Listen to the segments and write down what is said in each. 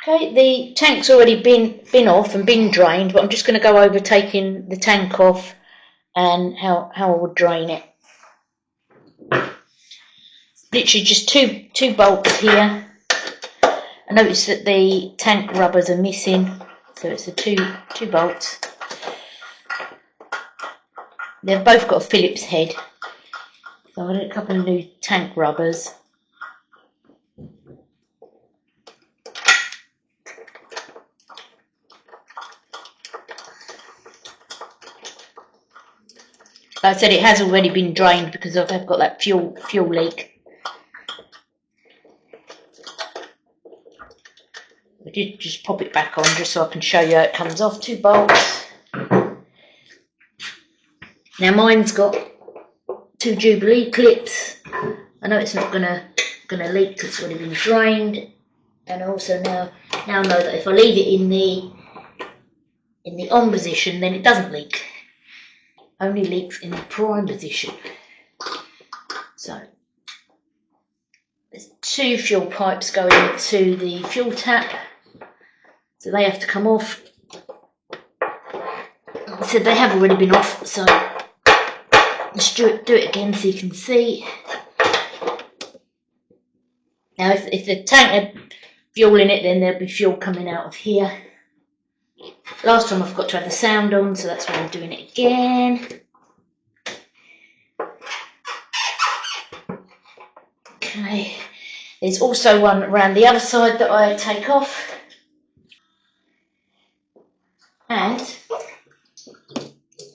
Okay, the tank's already been off and been drained, but I'm just going to go over taking the tank off and how I would drain it. Literally just two bolts here. I noticed that the tank rubbers are missing, so it's the two bolts. They've both got a Phillips head, so I got a couple of new tank rubbers. Like I said, it has already been drained because I've got that fuel leak. I did just pop it back on just so I can show you how it comes off. 2 bolts. Now mine's got 2 Jubilee clips. I know it's not gonna leak because it's already been drained, and also now know that if I leave it in the on position, then it doesn't leak. Only leaks in the prime position. So there's 2 fuel pipes going into the fuel tap, so they have to come off. So they have already been off, so let's do it again so you can see. Now if the tank had fuel in it, then there'd be fuel coming out of here. Last time I forgot to have the sound on, so that's why I'm doing it again. Okay, there's also one around the other side that I take off. And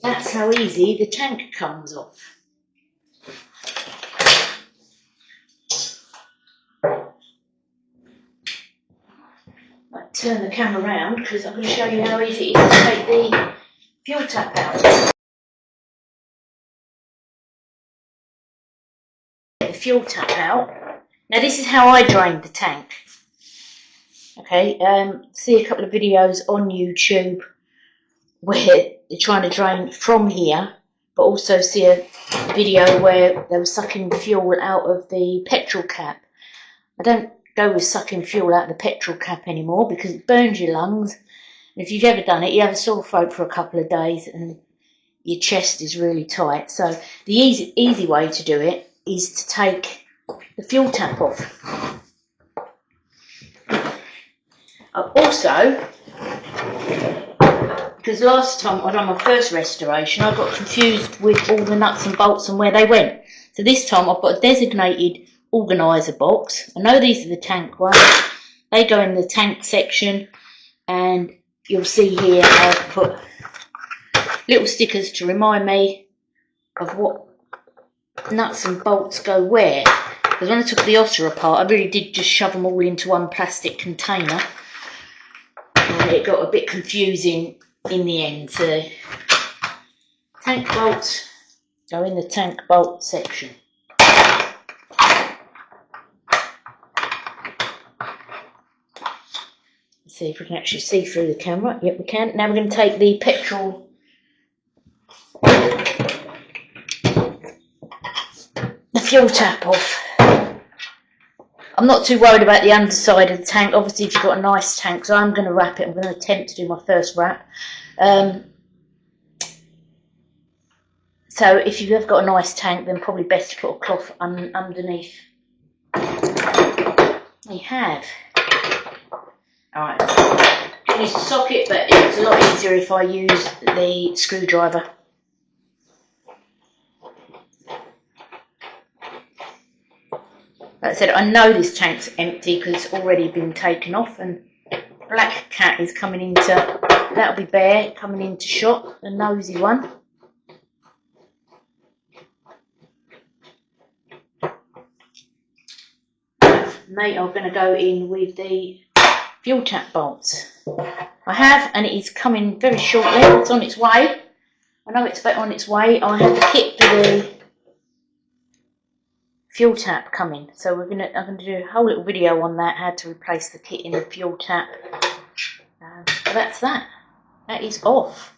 that's how easy the tank comes off. I'll turn the camera around because I'm going to show you how easy it is to take the fuel tap out. Get the fuel tap out. Now this is how I drained the tank. Okay, see a couple of videos on YouTube where they're trying to drain from here, but also see a video where they were sucking fuel out of the petrol cap. I don't go with sucking fuel out of the petrol cap anymore because it burns your lungs. And if you've ever done it, you have a sore throat for a couple of days and your chest is really tight. So the easy way to do it is to take the fuel tap off. Also, because last time I done my first restoration, I got confused with all the nuts and bolts and where they went. So this time I've got a designated organiser box. I know these are the tank ones. They go in the tank section, and you'll see here I've put little stickers to remind me of what nuts and bolts go where. Because when I took the otter apart, I really did just shove them all into one plastic container. And it got a bit confusing in the end. So tank bolts go in the tank bolt section. Let's see if we can actually see through the camera. Yep, we can. Now we're going to take the petrol fuel tap off. I'm not too worried about the underside of the tank. Obviously, if you've got a nice tank, so I'm going to wrap it. I'm going to attempt to do my first wrap. So if you have got a nice tank, then probably best to put a cloth underneath. You have. Alright. I use the socket, but it's a lot easier if I use the screwdriver. Like I said, I know this tank's empty because it's already been taken off, and Black Cat is coming into, that'll be Bear coming into shot, the nosy one. And they are going to go in with the fuel tap bolts. I have, and it is coming very shortly. It's on its way. I know it's on its way. I have the kit for the fuel tap coming. So I'm gonna do a whole little video on that, how to replace the kit in the fuel tap. But that's that. That is off.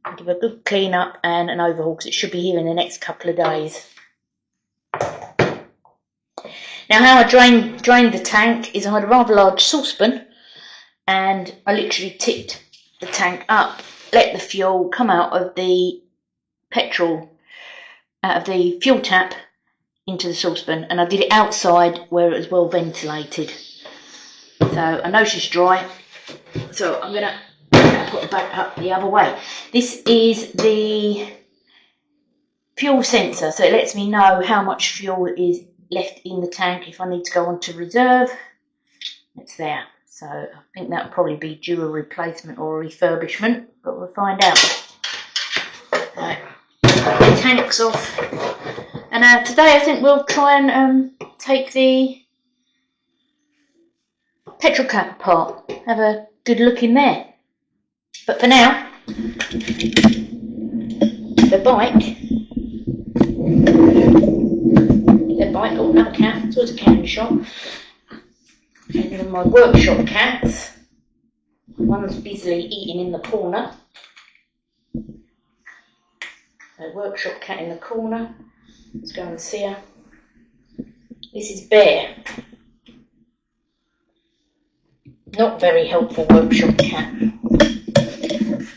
I'll give a good clean up and an overhaul because it should be here in the next couple of days. Now how I drained the tank is I had a rather large saucepan and I literally tipped the tank up, let the fuel come out of the fuel tap into the saucepan, and I did it outside where it was well ventilated. So I know she's dry, so I'm going to put it back up the other way. This is the fuel sensor, so it lets me know how much fuel is left in the tank if I need to go on to reserve. It's there. So I think that'll probably be due a replacement or a refurbishment, but we'll find out. Right, the tank's off. And today I think we'll try and take the petrol cap apart, have a good look in there. But for now, the bike, oh, another cat, it's always a cat in the shop. And then my workshop cats, one's busily eating in the corner. So workshop cat in the corner, let's go and see her. This is Bear. Not very helpful workshop cat.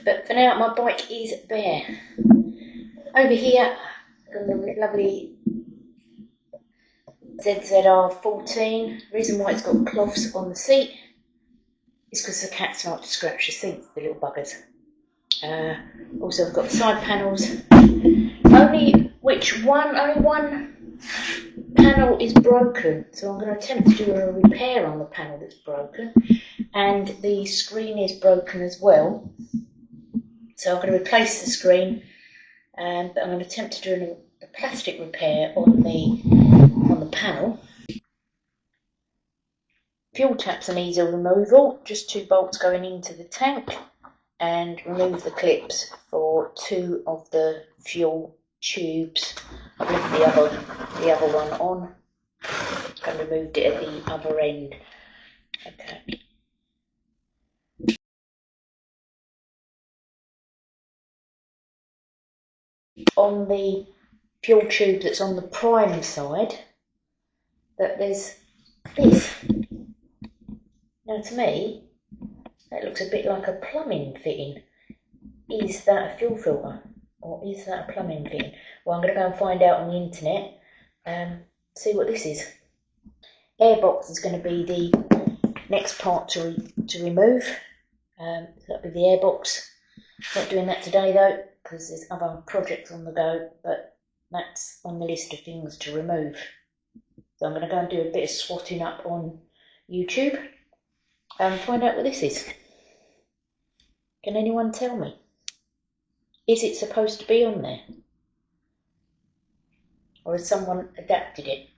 But for now, my bike is Bear. Over here, the lovely ZZR14. The reason why it's got cloths on the seat is because the cats like to scratch the seats, the little buggers. Also, I've got the side panels. Only one panel is broken, so I'm going to attempt to do a repair on the panel that's broken. And the screen is broken as well, so I'm going to replace the screen, but I'm going to attempt to do a plastic repair on the panel. Fuel tap's an easy removal, just 2 bolts going into the tank, and remove the clips for 2 of the fuel tubes. I've left the other one on and removed it at the other end. Okay. On the fuel tube that's on the prime side, that there's this. Now to me, that looks a bit like a plumbing fitting. Is that a fuel filter? Or is that a plumbing fitting? Well, I'm going to go and find out on the internet and see what this is. Airbox is going to be the next part to remove. So that'll be the airbox. Not doing that today though, because there's other projects on the go, but that's on the list of things to remove. So I'm going to go and do a bit of swatting up on YouTube and find out what this is. Can anyone tell me? Is it supposed to be on there? Or has someone adapted it?